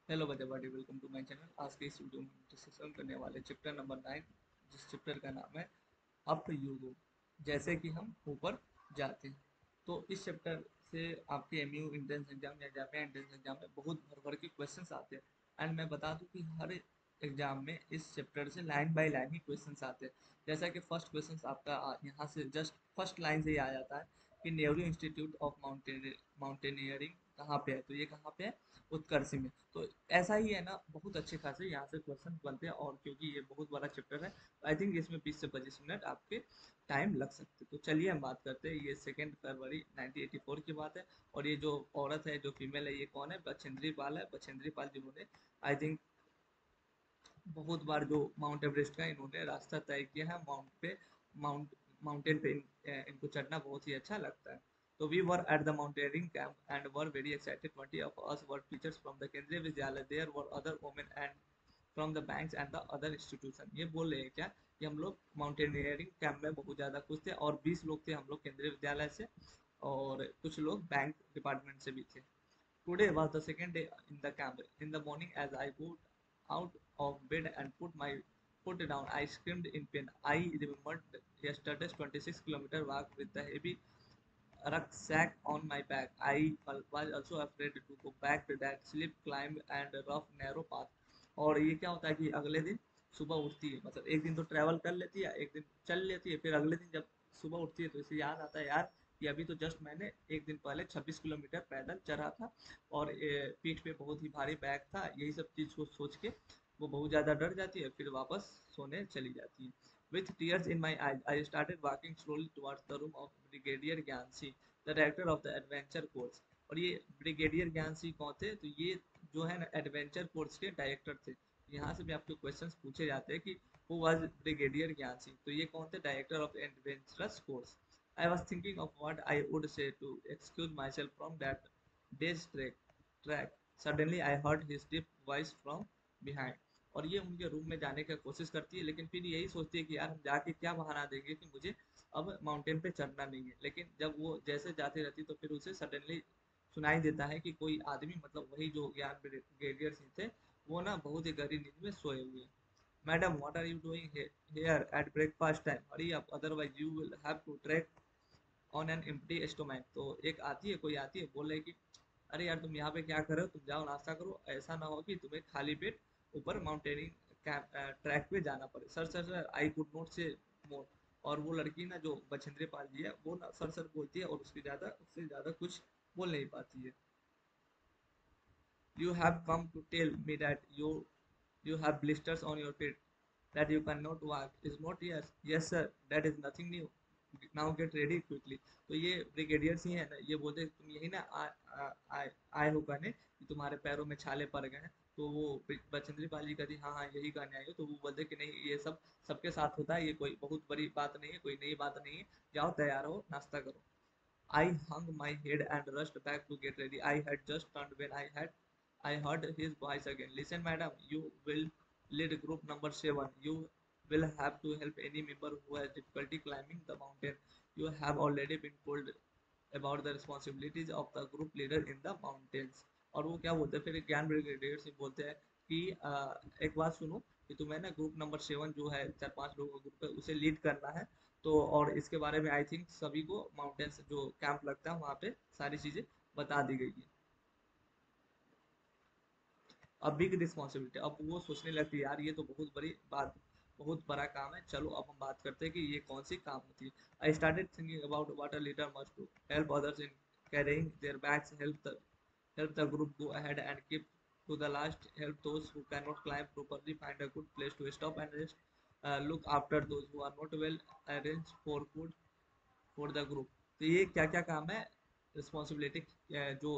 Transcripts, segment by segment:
Hello बच्चे, welcome to my channel. आज के इस वीडियो में डिस्कशन करने वाले चैप्टर नंबर 9, जिस चैप्टर का नाम है अप यू गो। जैसे कि हम ऊपर जाते हैं। तो इस चैप्टर से आपके एमयू एंट्रेंस एग्जाम या जामिया एंट्रेंस एग्जाम में बहुत भर भर के क्वेश्चंस आते हैं। एंड मैं बता दूं कि हर एग्जाम में इस चैप्टर से line by line he questions आते हैं। जैसा कि फर्स्ट क्वेश्चन आपका यहाँ से जस्ट फर्स्ट लाइन से ही आ जाता है कि नेहरू इंस्टीट्यूट ऑफ माउंटेनियरिंग कहाँ पे है। तो ये कहाँ पे है? उत्कर्ष में। तो ऐसा ही है ना, बहुत अच्छे खासे यहाँ से क्वेश्चन बनते हैं। और क्योंकि ये बहुत बड़ा चैप्टर है, आई थिंक इसमें 20 से 25 मिनट आपके टाइम लग सकते। तो चलिए हम बात करते हैं। ये 2 फरवरी 1984 की बात है। और ये जो औरत है, जो फीमेल है, ये कौन है? बछेंद्री पाल है। बछेंद्री पाल जिन्होंने आई थिंक बहुत बार जो माउंट एवरेस्ट का इन्होंने रास्ता तय किया है। माउंट माउंटेन पे इनको चढ़ना बहुत ही अच्छा लगता है। तो we were at the mountaineering camp and were very excited. 20 of us were teachers from the Kendriya Vidyalaya. There were other women and from the banks and the other institution. ये बोल रहे हैं क्या कि हम लोग माउंटेनियरिंग कैंप में बहुत ज़्यादा खुश थे और 20 लोग थे हम लोग केंद्रीय विद्यालय से, और कुछ लोग बैंक डिपार्टमेंट से भी थे। Today was the second day in the camp. In the morning, as I got out of bed and put my foot down, I screamed in pain. I remembered yesterday's 26-kilometer walk with the heavy rucksack on my back. I was also afraid to go back to that steep climb and rough narrow path. और ये क्या होता है कि अगले दिन सुबह उठती है, मतलब एक दिन तो ट्रैवल कर लेती है, एक दिन चल लेती है, फिर अगले दिन जब सुबह उठती है तो इसे याद आता है, यार कि अभी तो जस्ट मैंने एक दिन पहले 26 किलोमीटर पैदल चढ़ा था और पीठ पे बहुत ही भारी बैग था। यही सब चीज़ को सोच के वो बहुत ज़्यादा डर जाती है, फिर वापस सोने चली जाती है। With tears in my eyes, I started walking slowly towards the room of Brigadier Gyansi, the director of the adventure course। और ये ब्रिगेडियर ज्ञानसी कौन थे? तो ये जो है ना एडवेंचर कोर्स के डायरेक्टर थे। यहाँ से भी आपके क्वेश्चंस पूछे जाते हैं कि हु वाज ब्रिगेडियर ज्ञानसी। तो ये कौन थे? Director of adventurous course. I was thinking of what I would say to excuse myself from that day's track. Suddenly I heard his deep voice from behind. और ये उनके room में जाने की कोशिश करती है, लेकिन फिर यही सोचती है कि यार हम जाके क्या बहाना देंगे कि मुझे अब माउंटेन पे चढ़ना नहीं है। लेकिन जब वो जैसे जाती रहती तो फिर उसे सडनली सुनाई देता है कि कोई आदमी, मतलब वही जो ज्ञान ब्रिगेडियर सिंह थे, वो ना बहुत ही गहरी नींद में सोए हुए हैं। Madam, what are you doing here at breakfast time? Hurry up, otherwise you will have to track on an empty stomach. तो एक आती है, कोई आती है, बोल रही है कि अरे यार तुम यहाँ पे क्या कर रहे हो, तुम जाओ नाश्ता करो, ऐसा ना हो कि तुम्हें खाली पेट ऊपर माउंटेनिंग ट्रैक पे जाना पड़े। Sir sir sir, I could not से मोर। और वो लड़की ना, जो बछेंद्री पाल जी है, वो ना सर सर बोलती है और उससे ज्यादा कुछ बोल नहीं पाती है। You have come to tell me that you have blisters on your feet, that you cannot walk. Is not? Yes, yes sir. That is nothing new. Now get ready quickly. तो ये ब्रिगेडियर सिंह है ना, ये बोलते तुम यही ना आए हो कहने कि तुम्हारे पैरों में छाले पड़ गए हैं। तो वो बचेंद्री पाल जी कहती हाँ हाँ यही कहने आई हो। तो वो बोलते कि नहीं, ये सब सबके साथ होता है, ये कोई बहुत बड़ी बात नहीं है, कोई नई बात नहीं है। जाओ तैयार हो, नाश्ता करो। I hung my head and rushed back to get ready. I had just turned when I heard his voice again. Listen, madam, you will lead group number 7. You will have to help any member who has difficulty climbing the mountain. You have already been told about the responsibilities of the group leader in the mountains। और वो क्या बोलते हैं फिर, ज्ञान brigadier Singh बोलते हैं कि एक बात सुनो कि तुम्हें ना ग्रुप नंबर 7 जो है, 4-5 लोगों का ग्रुप है, उसे लीड करना है। तो और इसके बारे में आई थिंक सभी को माउंटेन्स जो कैंप लगता है वहाँ पे सारी चीजें बता दी गई है। अब बिग रिस्पॉन्सिबिलिटी, अब वो सोचने लगती है यार ये तो बहुत बड़ी बात, बहुत बड़ा काम है। चलो अब हम बात करते हैं कि ये कौन सी काम होती है। I started thinking about what a leader must do. Help others in carrying there bags, help the group go ahead and keep to the last, help those who cannot climb properly, find a good place to stop and rest, look after those who are not well, arrange for food for the group. तो ये क्या क्या काम है, responsibility जो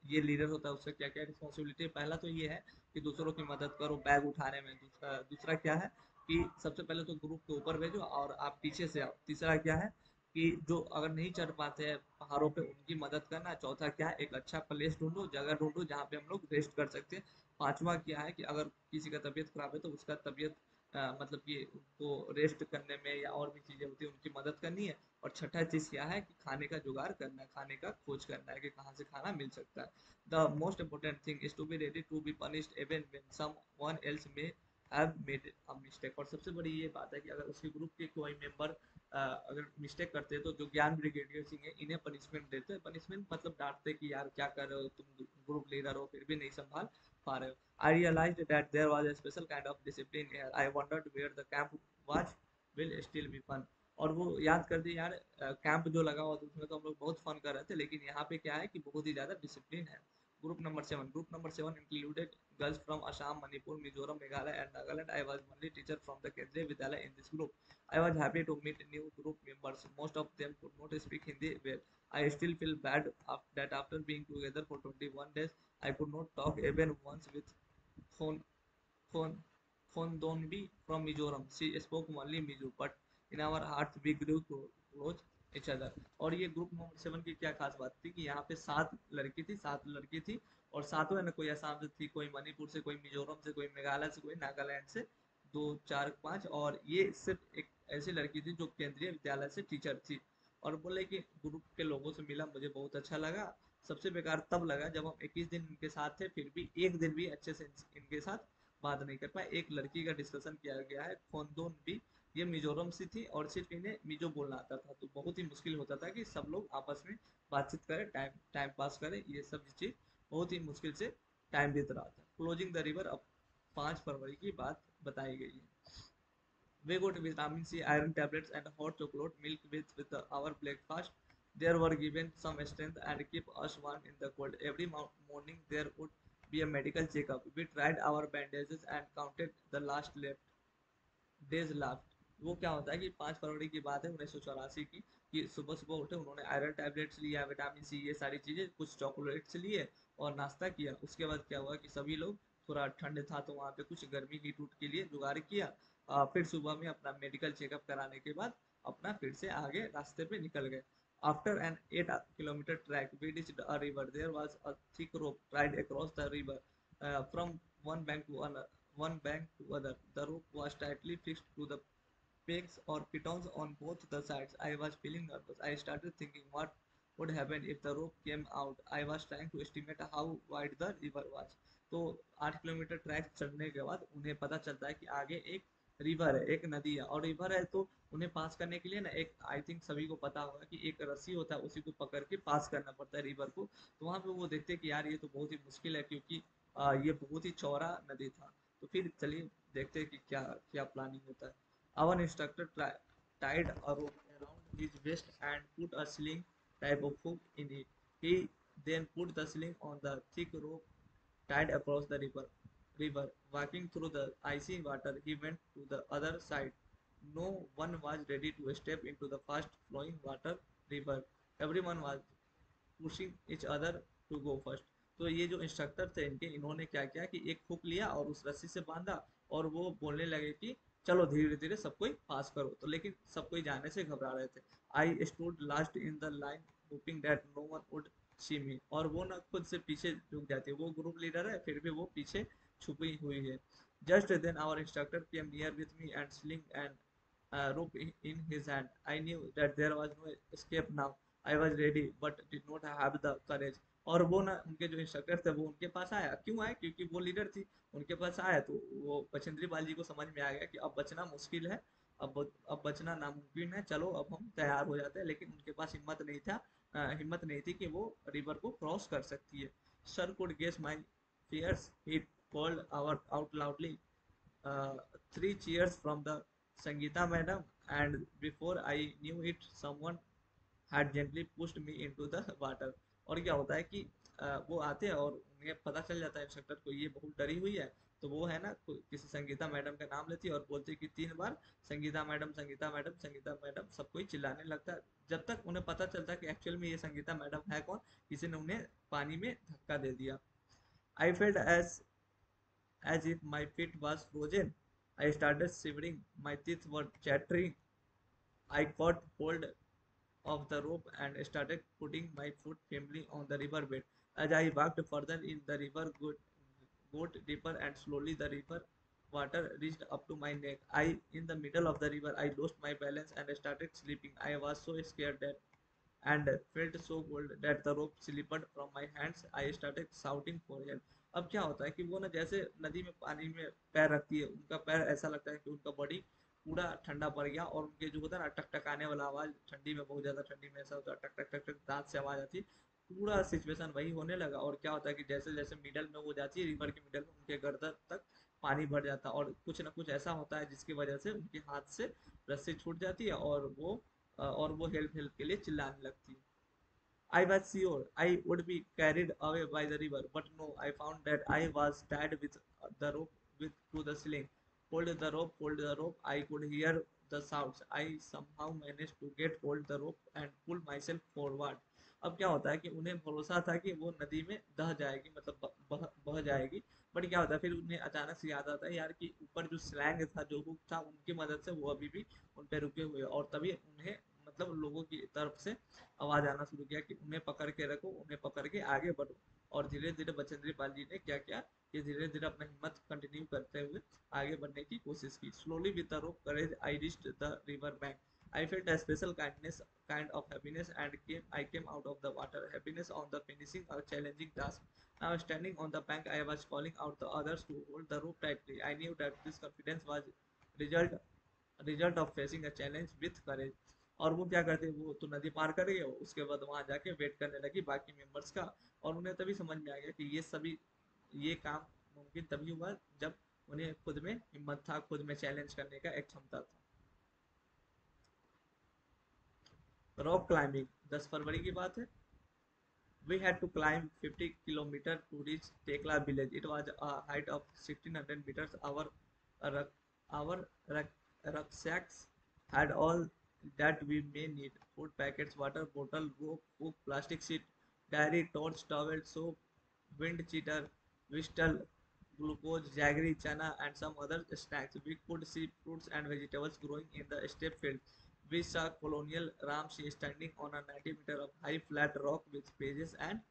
ये leader होता है उसका क्या क्या रिस्पॉन्सिबिलिटी? पहला तो ये है कि दूसरों की मदद करो बैग उठाने में। दूसरा दूसरा क्या है कि सबसे पहले तो ग्रुप के ऊपर भेजो और आप पीछे से आओ। तीसरा क्या है कि जो अगर नहीं चढ़ पाते हैं पहाड़ों पे, उनकी मदद करना। चौथा क्या है, एक अच्छा प्लेस ढूंढो, जगह ढूंढो जहाँ पे हम लोग रेस्ट कर सकते हैं। पांचवा क्या है कि अगर किसी का तबीयत खराब है तो उसका तबीयत मतलब कि उनको रेस्ट करने में या और भी चीजें होती है उनकी मदद करनी है। और छठा चीज क्या है कि खाने का जुगाड़ करना है, खाने का खोज करना है कि कहाँ से खाना मिल सकता है। The most important thing is to be ready to be punished even when someone else may have made a mistake. और सबसे बड़ी ये बात है कि अगर उसके ग्रुप के कोई मेंबर अगर मिस्टेक करते हैं तो जो ज्ञान ब्रिगेडियर सिंह है इन्हें पनिशमेंट देते हैं। पनिशमेंट मतलब डांटते कि यार क्या कर रहे हो तुम, ग्रुप लीडर हो फिर भी नहीं संभाल पा रहे हो। I realized that there was a special kind of discipline here. I wondered where the camp was will still be fun. और वो याद कर दी यार, कैंप जो लगा हुआ था उसमें तो हम लोग बहुत फन कर रहे थे, लेकिन यहाँ पे क्या है कि बहुत ही ज्यादा डिसिप्लिन है। Group number 7 included girls from Assam, Manipur, Mizoram, Meghalaya and Nagaland. I was only teacher from the केंद्रीय विद्यालय in this group. I was happy to meet new group members. Most of them could not speak Hindi well. I still feel bad that after being together for 21 days, I could not talk even once with Khon Khon Khondonbi from Mizoram. She spoke only Mizo, but in our hearts we grew close each other. और ये group number 7 की क्या खास बात थी कि यहाँ पे 7 लड़की थी और सातों है ना, कोई असम से थी, कोई मणिपुर से, कोई मिजोरम से, कोई मेघालय से, कोई नागालैंड से, 2 4 5। और ये सिर्फ एक ऐसी लड़की थी जो केंद्रीय विद्यालय से टीचर थी। और बोले कि ग्रुप के लोगों से मिला मुझे बहुत अच्छा लगा। सबसे बेकार तब लगा जब हम 21 दिन इनके साथ थे फिर भी एक दिन भी अच्छे से इनके साथ बात नहीं कर पाए। एक लड़की का डिस्कशन किया गया है, खोंदोन भी। ये मिजोरम से थी और सिर्फ इन्हें मिजो बोलना आता था, तो बहुत ही मुश्किल होता था कि सब लोग आपस में बातचीत करें, टाइम टाइम पास करें। ये सब चीज बहुत ही मुश्किल से टाइम बीत रहा था। क्लोजिंग द रिवर अब 5 फरवरी की बात बताई गई है। We got vitamin C, iron tablets, and hot chocolate milk with our breakfast. There were given some strength and keep us warm in the cold. Every morning there would be a medical checkup. We tried our bandages and counted the last left days left. वो क्या होता है कि 5 फरवरी की बात है 1984 की, कि सुबह सुबह उठे, उन्होंने आयरन टैबलेट्स लिया, विटामिन सी, ये सारी चीजें, कुछ चॉकलेट्स लिए और नाश्ता किया। उसके बाद क्या हुआ कि सभी लोग, थोड़ा ठंड था तो वहाँ पे कुछ गर्मी हीट उट के लिए जुगाड़ किया। फिर सुबह में अपना मेडिकल चेकअप कराने के बाद अपना फिर से आगे रास्ते पे निकल गए। After an 8 kilometre track we reached a river. There was a thick rope tied across the river from one bank to another. One bank to other. The rope was tightly fixed to the pegs or pitons on both the sides. I was feeling nervous. I started thinking what would happen if the rope came out. I was trying to estimate how wide the river was. तो 8 kilometre track चढ़ने के बाद उन्हें पता चलता है कि आगे एक रिवर है, एक नदी है। और रिवर है तो उन्हें पास करने के लिए ना, एक आई थिंक सभी को पता होगा कि एक रस्सी होता है, उसी को पकड़ के पास करना पड़ता है रिवर को। तो वहां पे वो देखते हैं कि यार ये तो बहुत ही मुश्किल है, क्योंकि ये बहुत ही चौड़ा नदी था। तो फिर चलिए देखते हैं कि क्या क्या प्लानिंग होता है। Our instructor tied a rope around his waist and put a sling type of hook in it. He then put the sling on the thick rope tied across the river. Walking through the icy water, he went to the other side. No one was ready to step into the fast flowing water river. Everyone was pushing each other to go first. तो ये जो instructor थे इनके, इन्होंने क्या किया कि एक हुक लिया और उस रस्सी से बांधा और वो बोलने लगे कि चलो धीरे धीरे सब कोई पास करो। तो लेकिन सब कोई जाने से घबरा रहे थे। I stood last in the line hoping that no one would see me. और वो ना खुद से पीछे झुक जाती है, वो ग्रुप लीडर है फिर भी वो पीछे छुपी हुई है। Just then our instructor came near with me and sling and rope in his hand. I knew that there was no escape now. I was ready but did not have the courage. और वो ना उनके जो instructor थे वो उनके पास आया, क्यों आया, क्योंकि वो लीडर थी। उनके पास आया तो वो बचेंद्री पाल जी को समझ में आ गया कि अब बचना मुश्किल है, अब बचना नामुमकिन है, चलो अब हम तैयार हो जाते हैं। लेकिन उनके पास हिम्मत नहीं थी कि वो रिवर को क्रॉस कर सकती है। Sir could guess my fears, he called out loudly. 3 cheers from the Sangeeta madam, and before I knew it, someone had gently pushed me into the water. और क्या होता है कि वो आते हैं और उन्हें पता चल जाता है इंस्ट्रक्टर को ये बहुत डरी हुई है। तो वो है ना किसी संगीता मैडम का नाम लेती है और बोलती है कि 3 बार Sangeeta madam, Sangeeta madam, Sangeeta madam. सब कोई चिल्लाने लगता है जब तक उन्हें पता चलता है कि एक्चुअल में ये संगीता मैडम है कौन। किसी ने उन्हें पानी में धक्का दे दिया। I felt as if my feet was frozen. I started shivering, my teeth were chattering. I caught hold of the rope and started putting my foot firmly on the river bed. As I walked further in, the river got deeper and slowly the river water reached up to my neck. In the middle of the river, I lost my balance and started slipping. I was so scared that and felt so cold that the rope slipped from my hands. I started shouting for help. अब क्या होता है कि वो ना जैसे नदी में पानी में पैर रखती है, उनका पैर ऐसा लगता है कि उनका बॉडी पूरा ठंडा पड़ गया, और उनके जो होता है ना टकटकाने वाला आवाज, ठंडी में बहुत ज्यादा ठंडी में ऐसा होता है, टक टक टक टक दांत से आवाज आती है। पूरा सिचुएशन वही होने लगा। और क्या होता है कि जैसे जैसे मिडल में वो जाती है, रिवर के मिडल में, उनके गर्दन तक पानी भर जाता है, और कुछ ना कुछ ऐसा होता है जिसकी वजह से उनके हाथ से रस्सी छूट जाती है, और वो हेल्प हेल्प के लिए चिल्लाने लगती है। I was sure I would be carried away by the river, but no, I found that I was tied with the rope to the ceiling. Hold the rope. I could hear the shouts. I somehow managed to get hold the rope and pull myself forward. अब क्या होता है कि उन्हें भरोसा था कि वो नदी में दह जाएगी, मतलब बह जाएगी। बट क्या होता है फिर उन्हें अचानक से याद आता है यार कि ऊपर जो स्लैंग था, जो हुक था, उनकी मदद से वो अभी भी उन पे रुके हुए, और तभी उन्हें मतलब लोगों की तरफ से आवाज आना शुरू किया कि उन्हें पकड़ के रखो, उन्हें पकड़ के आगे बढ़ो। और धीरे धीरे बचेंद्री पाल जी ने क्या किया कि धीरे धीरे अपना हिम्मत कंटिन्यू करते हुए आगे बढ़ने की कोशिश की। Slowly with the rope courage I reached the river bank. I felt a special kind of happiness, and I came out of the water. Happiness on the finishing a challenging task. Now standing on the bank, I was calling out the others to hold the rope tightly. I knew that this confidence was result result of facing a challenge with करेज। और वो क्या करते, वो तो नदी पार कर गए, उसके बाद वहां जाके वेट करने लगी बाकी मेंबर्स का। और उन्हें तभी समझ में आ गया कि ये काम मुमकिन तभी हुआ जब उन्हें खुद में हिम्मत था, खुद में चैलेंज करने का एक क्षमता था। रॉक क्लाइंबिंग 10 फरवरी की बात है। We had to climb 50 kilometers to reach Tekla village. It was a height of 1600 meters. Ruck- our rucksacks had all that we may need: food packets, water bottle, rope, hook, plastic sheet, diary, torch, towel, soap, wind cheater, whistle, glucose, jaggery, chana, and some other snacks. We could see fruits and vegetables growing in the steppe field. We saw colonial Ramsey standing on a 90 meter of high flat rock with pages and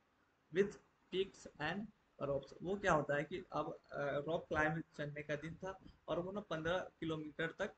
with peaks and ropes। वो क्या होता है कि अब rock climb चढ़ने का दिन था, और वो ना 15 किलोमीटर तक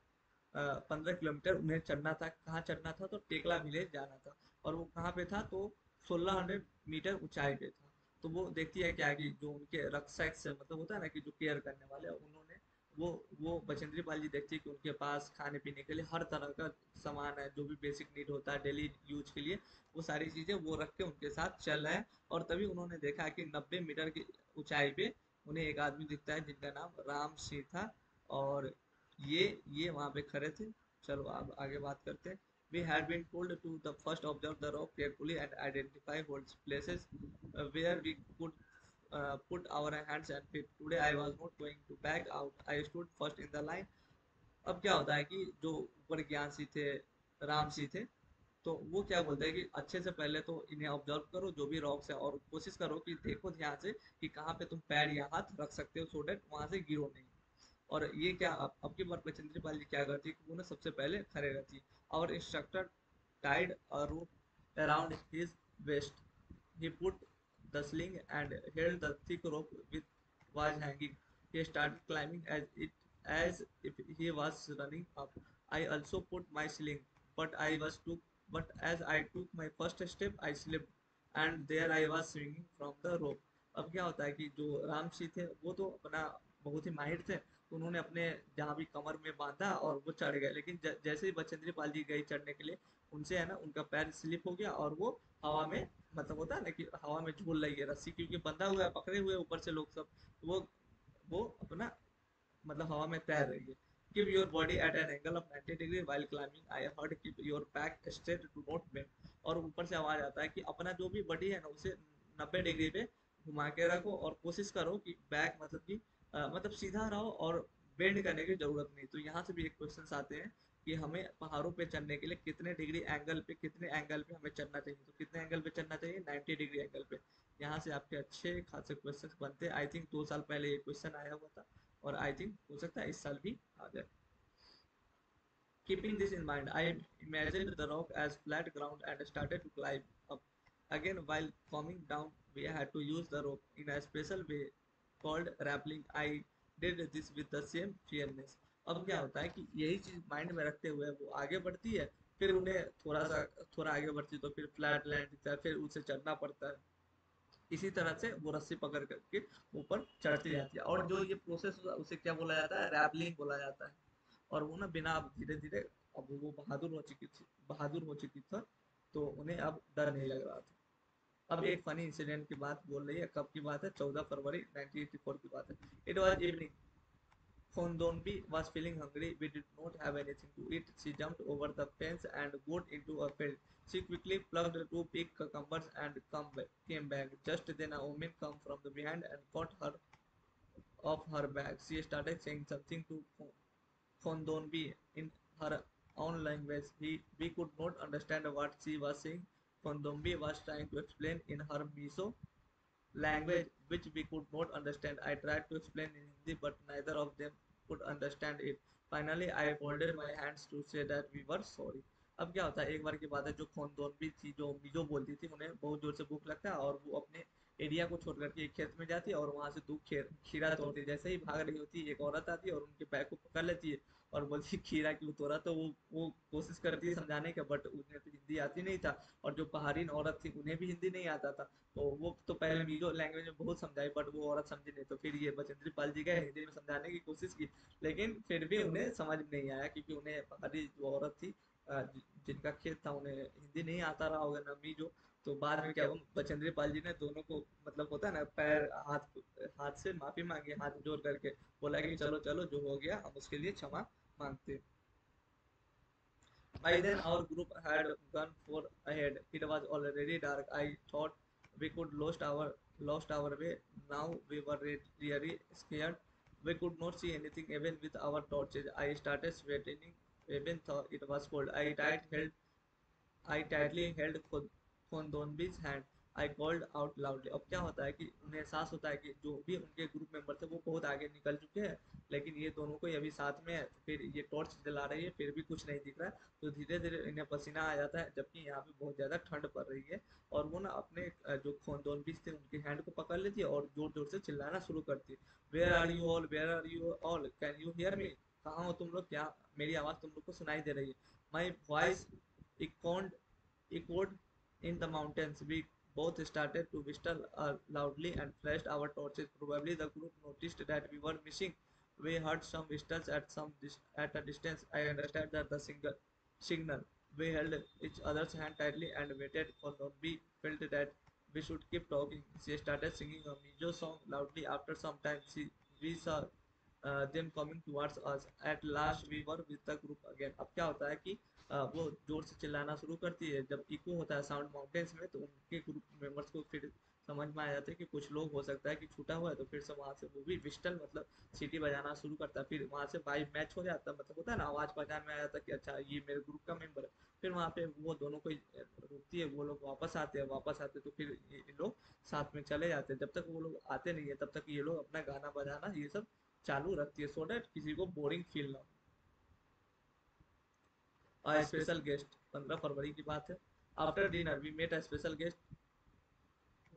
15 किलोमीटर उन्हें चढ़ना था। कहाँ चढ़ना था? तो टेकला विलेज जाना था। और वो कहाँ पे था? तो 1600 मीटर ऊंचाई पे था। तो वो देखती है क्या कि जो उनके रक्षक से मतलब होता है ना कि जो केयर करने वाले, उन्होंने वो बचेंद्री पाल जी देखती है कि उनके पास खाने पीने के लिए हर तरह का सामान है, जो भी बेसिक नीड होता है डेली यूज के लिए, वो सारी चीजें वो रख के उनके साथ चल रहे हैं। और तभी उन्होंने देखा कि 90 मीटर की ऊंचाई पे उन्हें एक आदमी दिखता है जिनका नाम राम सिंह था। और ये वहां पे खड़े थे। चलो अब आगे बात करते हैं। We had been told to the first observe the rock carefully and identify holes, places where we could put our hands and feet. Today I was not going to back out. I stood first in the line. अब क्या होता है कि जो ऊपर ज्ञान सी थे, राम सी थे, तो वो क्या बोलते हैं कि अच्छे से पहले तो इन्हें ऑब्जर्व करो जो भी रॉक्स है, और कोशिश करो कि देखो ध्यान से कि कहाँ पे तुम पैर या हाथ रख सकते हो, सो डेट वहां से गिरो नहीं। और ये क्या अब की बार बचेंद्री पाल जी क्या करती है कि वो ना सबसे पहले खड़े रहती है। और instructor tied a rope around his waist. He put the sling and held the thick rope with was hanging. He started climbing as if he was running up. I also put my sling, but as I took my first step, I slipped, and there I was swinging from the rope. अब क्या होता है कि जो रामसी थे वो तो अपना बहुत ही माहिर थे, तो उन्होंने अपने जहाँ भी कमर में बांधा और वो चढ़ गए। लेकिन जैसे ही बचेंद्री पाल जी गई चढ़ने के लिए, उनसे है ना उनका पैर स्लिप हो गया, और वो हवा में मतलब होता है ना कि हवा में झूल रही है रस्सी, क्योंकि बंधा हुआ है, पकड़े हुए ऊपर से लोग सब। वो अपना मतलब हवा में तैर रही है। Keep your body at an angle of 90 degree while climbing. I heard keep your back straight to not bend. और ऊपर से आवाज आता है कि अपना जो भी बॉडी है ना उसे 90 डिग्री पे घुमा के रखो, और कोशिश करो कि बैक मतलब कि मतलब सीधा रहो, और बेंड करने की जरूरत नहीं। तो यहाँ से भी एक क्वेश्चन आते हैं कि हमें पहाड़ों पे चढ़ने के लिए कितने एंगल पे हमें चढ़ना चाहिए। तो कितने एंगल पे चढ़ना चाहिए? 90 डिग्री एंगल पे। यहाँ से आपके अच्छे खासे क्वेश्चंस बनते हैं। आई थिंक 2 साल पहले ये क्वेश्चन आया हुआ था, और आई थिंक हो सकता है इस साल भी आ जाए। Keeping this in mind, I imagined the rock as flat ground and started to climb up. Again, while coming down, we had to use the rope in a special way called rappelling. I did this with the same fearless। अब क्या होता है कि यही चीज mind में रखते हुए वो आगे बढ़ती है, फिर उन्हें थोड़ा आगे बढ़ती है तो फिर फ्लैट लैंड दिखता है, फिर उसे चढ़ना पड़ता है। इसी तरह से वो रस्सी पकड़ करके ऊपर चढ़ती जाती है, और जो ये प्रोसेस उसे क्या बोला जाता है, रैपलिंग बोला जाता है। और वो ना बिना, अब धीरे धीरे अब वो बहादुर हो चुकी थी, तो उन्हें अब डर नहीं लग रहा था। अब एक फनी इंसिडेंट की बात बोल रही है, कब की बात है, 14 फरवरी 1984 की बात है। It was evening, Khondonbi was feeling hungry. We did not have anything to eat. She jumped over the fence and got into a field. She quickly plucked two big cucumbers and came back. Just then a woman came from the behind and caught her off her back. She started saying something to Khondonbi in her own language. We could not understand what she was saying. Khondonbi was trying to explain in her Mizo language, which we could not understand. I tried to explain in Hindi, but neither of them could understand it. Finally, I folded my hands to say that we were sorry. अब क्या होता है, एक बार की बात है, जो खोनदोनबी थी, जो मिजो बोलती थी, उन्हें बहुत जोर से भूख लगता है और वो अपने एरिया को छोड़ करके एक खेत में जाती है और वहां से दो खीरा तोड़ती है। जैसे ही भाग रही होती है, एक औरत आती है और उनके बैग को पकड़ लेती है और बोलती है खीरा क्यों तोड़ा, तो वो कोशिश करती है समझाने का, बट उन्हें तो हिंदी आती नहीं था, और जो पहाड़ीन औरत थी उन्हें भी हिंदी नहीं आता था। तो वो तो पहले मीजो लैंग्वेज में बहुत समझाई, बट वो औरत समझी नहीं, तो फिर ये बचेंद्री पाल जी गए हिंदी में समझाने की कोशिश की, लेकिन फिर भी उन्हें समझ में नहीं आया, क्योंकि उन्हें पहाड़ी जो औरत थी, जिनका खेत था, उन्हें हिंदी नहीं आता रहा होगा ना मीजो। तो बाद में क्या हुआ, बचेंद्री पाल जी ने दोनों को, मतलब होता है ना, पैर हाथ हाथ से माफी मांगी, हाथ जोड़ करके बोला कि चलो चलो, जो हो गया हम उसके लिए क्षमा मांगते हैं। By then our group had gone far ahead. It was already dark. I thought we could lost our way. Now we were really scared. We could not see anything even with our torches. I started sweating even though it was cold. I tightly held खोंदोनबी's hand. I called out loudly. अब क्या होता है कि उन्हें एहसास होता है कि जो भी उनके ग्रुप मेंबर थे वो बहुत आगे निकल चुके हैं, लेकिन ये दोनों को अभी साथ में है। तो फिर ये टॉर्च जला रही है, फिर भी कुछ नहीं दिख रहा है, तो धीरे धीरे इन्हें पसीना आ जाता है, जबकि यहाँ पे बहुत ज्यादा ठंड पड़ रही है। और वो ना अपने जो खोंदोनबीस थे उनके हैंड को पकड़ लेती है और जोर जोर से चिल्लाना शुरू करती है, where are you all, where are you all, can you hear me, कहाँ हो तुम लोग, क्या मेरी आवाज तुम लोग को सुनाई दे रही है। My voice echoed, echoed in the mountains. We both started to whistle loudly and flashed our torches. Probably the group noticed that we were missing. We heard some whistles at a distance. I understood that the signal. We held each other's hand tightly and waited for the. We felt that we should keep talking. She started singing a Mizo song loudly. After some time, we saw them coming towards us. At last, we were with the group again. अब क्या होता है कि वो जोर से चिल्लाना शुरू करती है, जब इको होता है साउंड माउंटेन्स में, तो उनके ग्रुप मेंबर्स को फिर समझ में आ जाता है कि कुछ लोग हो सकता है कि छूटा हुआ है, तो फिर से वहां से वो भी विस्टल मतलब सीटी बजाना शुरू करता है। फिर वहां से वाइब मैच हो जाता है, मतलब होता है ना, आवाज पहचान में आ जाता है कि अच्छा ये मेरे ग्रुप का मेंबर है। फिर वहां पे वो दोनों को रुकती है, वो लोग वापस आते हैं, तो फिर ये लोग साथ में चले जाते हैं। जब तक वो लोग आते नहीं है तब तक ये लोग अपना गाना बजाना ये सब चालू रखती है, सो डेट किसी को बोरिंग फील ना हो। स्पेशल गेस्ट, 15 फरवरी की बात है। After dinner we met a special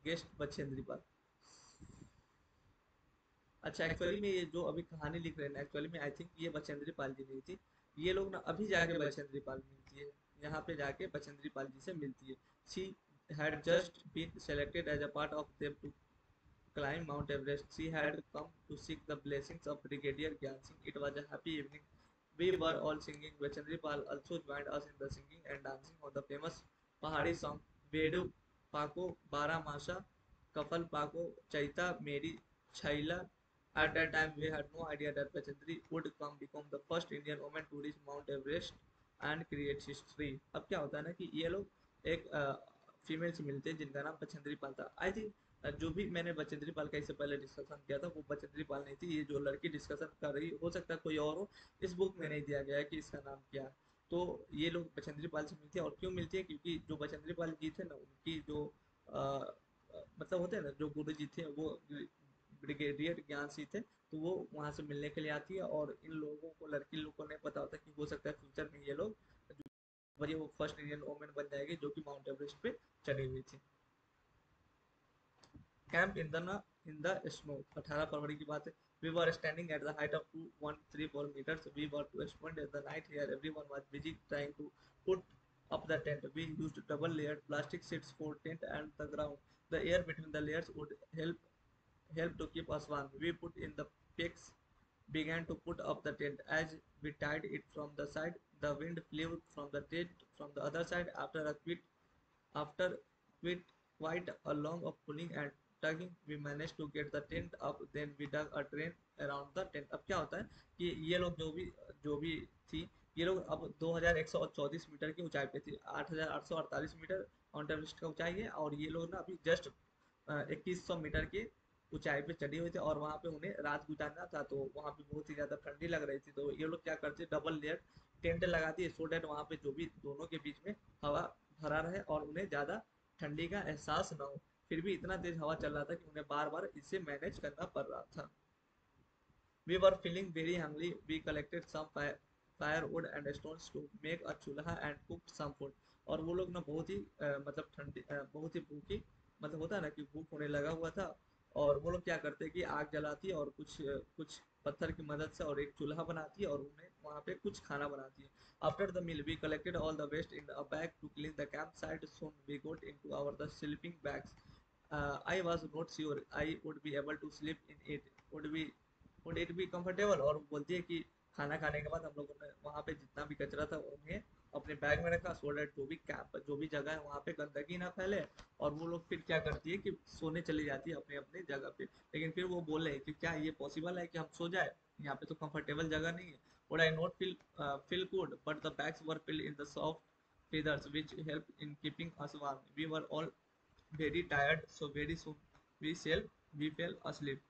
guest Bachendri Pal. अच्छा, एक्चुअली में ये जो अभी कहानी लिख रहे हैं, एक्चुअली में आई थिंक ये बछेंद्री पाल जी नहीं थी। ये लोग ना अभी जाके बछेंद्री पाल मिलती है, यहाँ पे जाके बछेंद्री पाल जी से मिलती है। She had just been selected as a part of them to climb Mount Everest. She had come to seek the blessings of Brigadier Gyan Singh. It was a happy evening. We were all singing. Vachandri Pal also joined us in the singing and dancing on the famous Pahari song Vedu Pako Bara Masha Kafal Pako Chaita Meri Chaila. At that time, we had no idea that Vachandri would become the first Indian woman to reach Mount Everest and create history. अब क्या होता है ना कि ये लोग एक female से मिलते हैं जिनका नाम बछेंद्री पाल था। आई थिंक जो भी मैंने बचेंद्री पाल का इससे पहले डिस्कशन किया था वो बचेंद्री पाल नहीं थी, ये जो लड़की डिस्कशन कर रही हो सकता है कोई और हो, इस बुक में नहीं दिया गया है कि इसका नाम क्या है। तो ये लोग बचेंद्री पाल से मिलती है, और क्यों मिलती है, क्योंकि जो बचेंद्री पाल जी थे ना, उनकी जो मतलब होते हैं ना, जो गुरु जी थे वो ब्रिगेडियर ज्ञान सिंह थे, तो वो वहां से मिलने के लिए आती है। और इन लोगों को, लड़की लोग को नहीं पता होता कि हो सकता है फ्यूचर में ये लोग वही वो फर्स्ट इंडियन वोमेन बन जाएगी जो कि माउंट एवरेस्ट पे चढ़ी हुई थी। Camp in the in the snow. 18 फरवरी की बात है. We were standing at the height of 2134 meters. We were to spend the night here. Everyone was busy trying to put up the tent. We used double layered plastic sheets for tent and the ground. The air between the layers would help to keep us warm. We put in the pegs, began to put up the tent. As we tied it from the side, the wind blew from the tent from the other side. After quite a long of pulling and tugging, we managed to get the tent up. Then we dug a drain around the tent. अब क्या होता है कि ये लोग जो भी थी, ये लोग अब 2134 मीटर की ऊंचाई पे थी. 8848 मीटर माउंट एवरेस्ट का ऊंचाई है, और ये लोग ना अभी जस्ट 2100 मीटर की ऊंचाई पे चढ़े हुए थे, और वहां पे उन्हें रात गुजारना था. तो वहां पे बहुत ही ज्यादा ठंडी लग रही थी, तो ये लोग क्या करते, डबल लेयर टेंट लगा दिए, सो डेट वहां पे जो भी दोनों के बीच में हवा भरा रहे और उन्हें ज्यादा ठंडी का एहसास ना हो. फिर भी इतना तेज हवा चल रहा था कि उन्हें बार बार इसे मैनेज करना पड़ रहा था. We were feeling very hungry. We collected some firewood and stones to make a chulha and cooked some food. और वो लोग ना बहुत ही मतलब बहुत ही भूखी, मतलब होता है ना कि भूख होने लगा हुआ था. और वो लोग क्या करते हैं कि आग जलाती है और कुछ पत्थर की मदद से और एक चूल्हा बनाती है और उन्हें वहाँ पे कुछ खाना बनाती है. After the meal, we collected all the waste in a bag to clean the campsite. Soon we got into our the sleeping bags. I was not sure I would be able to sleep in it. Would we would it be comfortable? और बोलती है कि खाना खाने के बाद हम लोगों ने वहाँ पे जितना भी कचरा था उन्हें अपने बैग में रखा, सो दैट जो भी कैंप जो भी जगह है वहाँ पे गंदगी ना फैले. और वो लोग फिर क्या करती है कि सोने चली जाती है अपने अपने जगह पे. लेकिन फिर वो बोले कि क्या ये पॉसिबल है कि हम सो जाए, यहाँ पे तो कंफर्टेबल जगह नहीं है. Would I not feel good? But the bags were filled in the soft feathers which helped in keeping us warm. We were all very tired, so very soon we fell we fell asleep.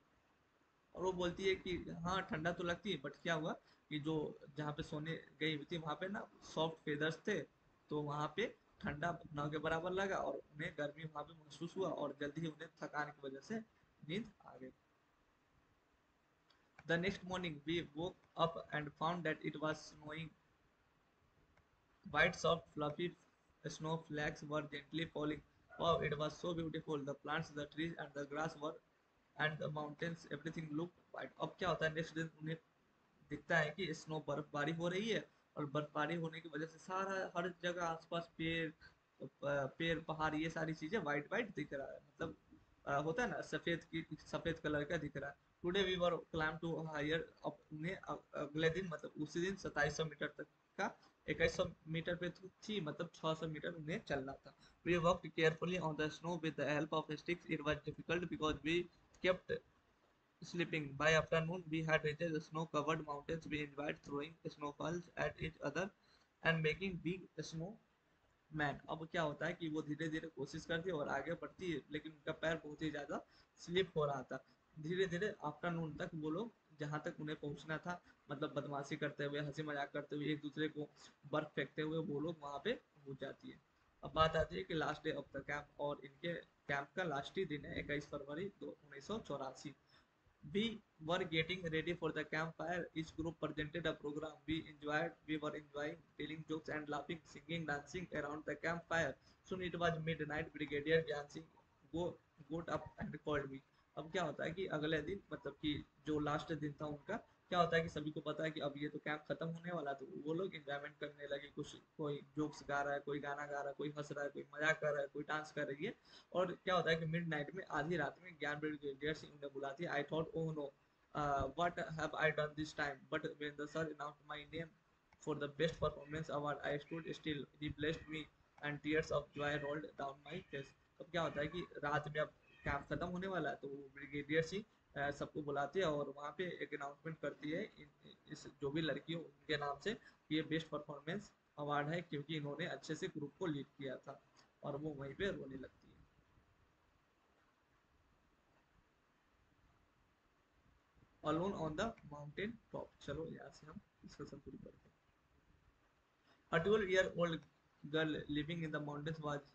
और वो बोलती है कि हाँ ठंडा तो लगती है, बट क्या हुआ कि जो जहाँ पे सोने गई हुई थी वहाँ पे ना सॉफ्ट फेदर्स थे, तो वहाँ पे ठंडा ना के बराबर लगा और उन्हें गर्मी वहाँ पे महसूस हुआ, और जल्दी ही उन्हें थकान की वजह से नींद आ गई. The next morning we woke up and found that it was snowing. White, soft, fluffy snowflakes were gently falling. Wow, it was so beautiful. The plants, the trees, and the grass were, and the mountains, everything looked white. अब क्या होता है, next दिन उन्हें दिखता है कि snow बर्फबारी हो रही है, और बर्फबारी होने की वजह से सारा हर जगह आसपास पेड़ पहाड़ ये सारी चीजें वाइट वाइट दिख रहा है. मतलब होता है ना सफेद कलर का दिख रहा है. Today we were climb to higher. अब उन्हें अगले दिन मतलब उसी दिन 2700 मीटर तक का 2100 मीटर पे थी, मतलब 600 मीटर उन्हें चलना था. We walked carefully on the snow with the help of sticks. It was difficult because we kept sleeping. By afternoon, we had reached the snow-covered mountains. We enjoyed throwing snowballs at each other and making big snowman. अब क्या होता है कि वो धीरे धीरे कोशिश करती है और आगे बढ़ती है, लेकिन उनका पैर बहुत ही ज्यादा स्लिप हो रहा था. धीरे धीरे आफ्टरनून तक वो लोग जहाँ तक उन्हें पहुंचना था, मतलब बदमाशी करते हुए हंसी मजाक करते हुए एक दूसरे को बर्फ फेंकते हुए वो लोग वहाँ पे पहुंच जाती है. अब बात आती है कि last day of the camp, और इनके कैंप का लास्ट ही दिन है 21 फरवरी 1984. We were getting ready for the campfire. Each group presented a program. We were enjoying telling jokes and laughing, singing, dancing around the campfire. Soon it was midnight. Brigadier Gyan Singh go got up and called me. अब क्या होता है कि अगले दिन मतलब कि जो लास्ट दिन था उनका, क्या होता है कि सभी को पता है कि अब ये तो कैंप खत्म होने वाला है, तो वो लोग एंजॉयमेंट करने लगे. कुछ कोई जोक्स गा रहा है, कोई गाना गा रहा है, कोई हंस रहा है, कोई मजाक कर रहा है, कोई डांस कर रही है. और क्या होता है कि मिडनाइट में आधी रात में ज्ञान ब्रिगेडियर सिंह उन्हें बुलाती है. I thought oh know what have I done this time, but when the sir announced my name for the best performance award, I stood still. He blessed me and tears of joy rolled down my face. अब क्या होता है कि रात में अब camp खत्म होने वाला है, तो वो ब्रिगेडियर सिंह सबको बुलाती है और वहाँ पे एक अनाउंसमेंट करती है इस जो भी लड़की हो उनके नाम से, ये बेस्ट परफॉर्मेंस अवार्ड है क्योंकि इन्होंने अच्छे से ग्रुप को लीड किया था. और वो वहीं पे रोने लगती है. Alone on the mountain top. चलो यहाँ से हम डिस्कशन शुरू करते हैं. A 12-year-old girl living in the mountains was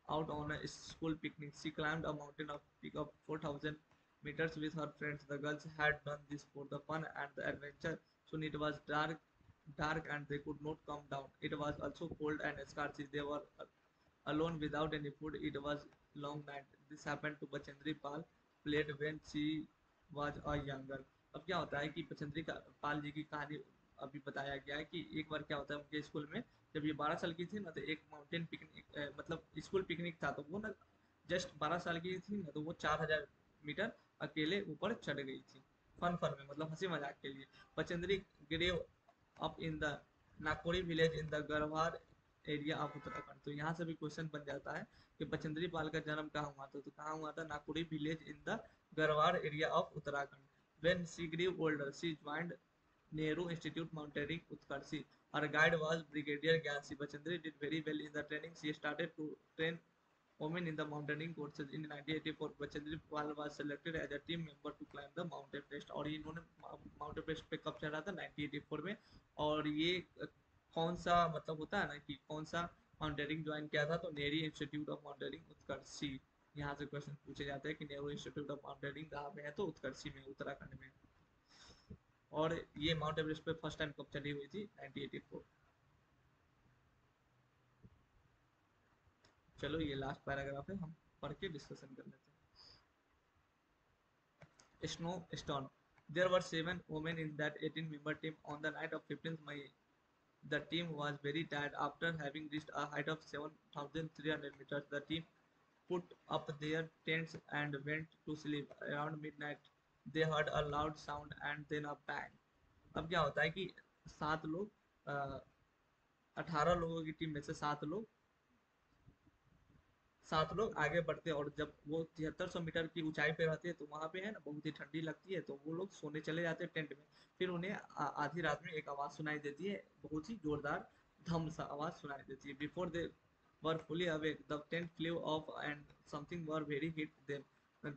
out on a school picnic. She climbed a mountain of peak of 4,000 meters with her friends. The girls had done this for the fun and the adventure. Soon it was dark and they could not come down. It was also cold and scorchy. They were alone without any food. It was long night. This happened to Bachendri Pal. played when she was a younger। अब क्या होता है कि बचेंद्री का पाल जी की कहानी अभी बताया गया है कि एक बार क्या होता है उनके स्कूल में, जब ये 12 साल की थी ना, तो एक माउंटेन पिकनिक मतलब स्कूल पिकनिक था, तो वो ना जस्ट 12 साल की थी ना, तो वो 4000 मीटर अकेले ऊपर चढ़ गई थी, फन फन में, मतलब हंसी मजाक के लिए। Bachendri grew up in the Nakuri village in the Garhwal area of Uttarakhand. तो यहाँ से भी क्वेश्चन बन जाता है कि बचेंद्री पाल का जन्म कहाँ हुआ था, तो कहाँ हुआ था, नाकुरी village in the Garhwal area of Uttarakhand. When she grew older, she joined Nehru Institute Mountaineering Utkarshi. Her guide was Brigadier Gyansi। Bachendri did very well in the training. She started to train women in the mountaineering courses in 1984। Bachendri Pal was selected as a team member to climb the Mount Everest। और इन्होंने mount Everest पे कब चढ़ा था, 1984 में। और ये कौन सा मतलब होता है ना कि कौन सा माउंटेनियरिंग ज्वाइन किया था, तो नेहरू इंस्टीट्यूट ऑफ माउंटेनियरिंग उत्कर्षी। यहाँ से क्वेश्चन पूछे जाते हैं कि नेहरू इंस्टीट्यूट ऑफ माउंटेनियरिंग कहाँ पे है, तो उत्कर्षी में, उत्तराखंड में। और ये माउंट एवरेस्ट पे फर्स्ट टाइम कब चढ़ी हुई थी, 1984। चलो ये लास्ट पैराग्राफ है, हम पढ़ के डिस्कशन कर लेते हैं। Snow storm. There were 7 women in that 18-member team on the night of 15th May। The team was very tired after having reached a height of 7,300 meters। The team put up their tents and went to sleep। Around midnight, they heard a loud sound and then a bang। अब क्या होता है कि 7 लोग, 18 लोगों की team में से 7 लोग आगे बढ़ते हैं, और जब वो 7300 मीटर की ऊंचाई पे रहते हैं, तो वहां पे है ना बहुत ही ठंडी लगती है, तो वो लोग सोने चले जाते हैं टेंट में। फिर उन्हें आधी रात में एक आवाज सुनाई देती है, बहुत ही जोरदार धम सा आवाज सुनाई देती है। Before they were fully awake the tent flew off and something were very hit them.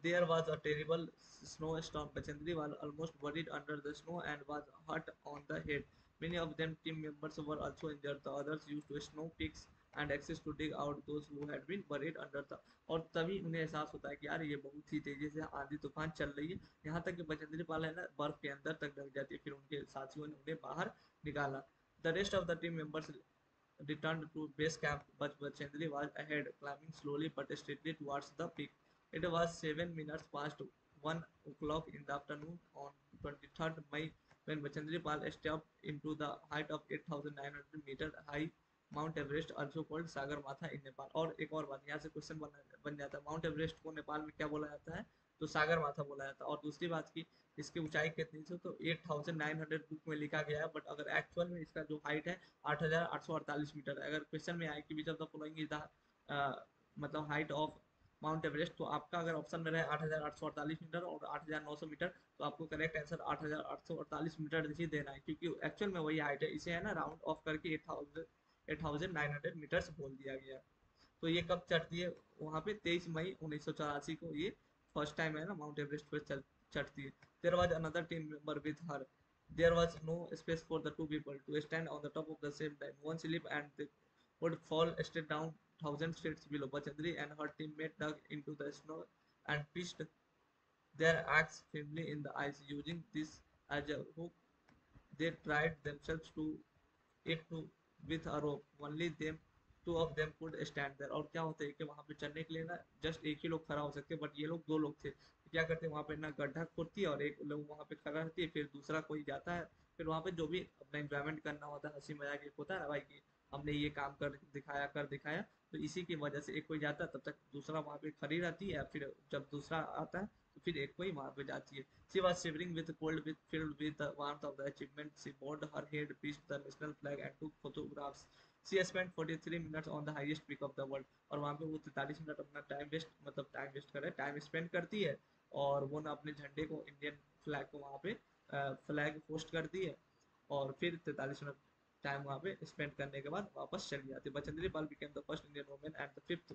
There was a terrible snowstorm। Bachendri was almost buried under the snow and was hurt on the head। Many of them team members were also injured। The others used to snow picks and access to dig out those who had been buried under the। और तभी उन्हें एहसास होता है कि यार ये बहुत ही तेजी से आंधी तूफान चल रही है, यहाँ तक कि बचेंद्री पाल है ना बर्फ के अंदर तक ढक जाती है। फिर उनके साथियों ने उन्हें बाहर निकाला। The rest of the team members returned to base camp, but Bachendri was ahead, climbing slowly but steadily towards the peak। It was 7 minutes past 1 o'clock in the afternoon on 23rd May when Bachendri Pal stepped into the height of 8,900 meter high mount Everest, also called सागर माथा इन नेपाल। और एक और बात, यहाँ से question बन जाता है, माउंट एवरेस्ट को नेपाल में क्या बोला जाता है, तो सागर माथा बोला जाता है। और दूसरी बात की इसकी ऊंचाई कितनी थी, तो 8,900 बुक में लिखा गया है, बट अगर एक्चुअल में इसका जो हाइट है 8,848 मीटर है। अगर क्वेश्चन में आए कि which of the following is the मतलब हाइट ऑफ माउंट एवरेस्ट, तो आपका अगर ऑप्शन में रहे 8,848 मीटर और 8,900 मीटर, तो आपको करेक्ट आंसर 8,848 मीटर ही देना है, क्योंकि एक्चुअल में वही हाइट है। इसे है ना राउंड ऑफ करके 8,900 मीटर्स बोल दिया गया। तो ये कब चढ़ती है वहां पे, 23 मई 1984 को ये फर्स्ट टाइम है ना माउंट एवरेस्ट पे चढ़ती है। There was another team member with her. There was no space for the two people to stand on the top of the same time. One slip and they would fall straight down 1,000 steps below। Bachendri and her teammate dug into the snow and pitched their axe firmly in the ice, using this as a hook। They tried themselves to it to with a rope। Only them, two of them could stand there। और क्या होता है कि वहां पे चढ़ने के लिए ना जस्ट एक ही लोग खड़ा हो सकते हैं, बट ये लोग 2 लोग थे, तो क्या करते हैं वहां पे ना गड्ढा खोदती है और एक लोग वहां पे खड़ा रहती है, फिर दूसरा कोई जाता है। फिर वहां पे जो भी अपना एंजॉयमेंट करना होता है, हंसी मजाक एक होता है ना भाई कि हमने ये काम कर दिखाया, तो इसी की वजह से एक कोई जाता है, तब तक दूसरा वहां पे खड़ी रहती है, फिर जब दूसरा आता है तो फिर एक कोई वहां पे जाती है। She was shivering with cold, filled with the warmth of the achievement। She bowed her head, pitched the national flag and took photographs। She spent 43 minutes on the highest peak of the world। और वहाँ पे वो 43 minute अपना time waste करे, time spend करती है, और वो ना अपने झंडे को, इंडियन फ्लैग को वहाँ पे फ्लैग पोस्ट करती है, और फिर 43 मिनट टाइम वहाँ पे स्पेंड करने के बाद वापस चली जाती है। Bachendri Pal became the first Indian women and the fifth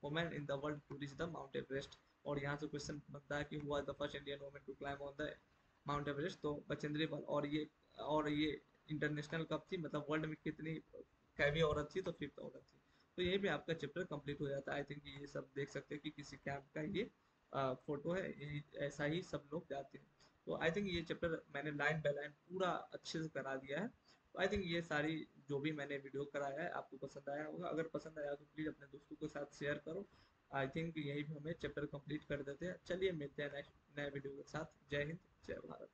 women in the world to reach the mount Everest. और यहाँ से क्वेश्चन बनता है कि हुआ the first Indian women to climb on the mount Everest, तो बचेंद्री पाल। और ये इंटरनेशनल कप थी, मतलब वर्ल्ड में कितनी कैवी औरत थी, तो फिफ्थ औरत थी। तो यही भी आपका चैप्टर कंप्लीट हो जाता है। आई थिंक ये सब देख सकते हैं कि किसी कैंप का ये फोटो है, ऐसा ही सब लोग जाते हैं। तो आई थिंक ये चैप्टर मैंने लाइन बाय लाइन पूरा अच्छे से करा दिया है। तो आई थिंक ये सारी जो भी मैंने वीडियो कराया है आपको पसंद आया होगा। अगर पसंद आया तो प्लीज़ अपने दोस्तों के साथ शेयर करो, आई थिंक यही भी हमें चैप्टर कंप्लीट कर देते हैं। चलिए मिलते हैं नेक्स्ट नए वीडियो के साथ। जय हिंद, जय भारत।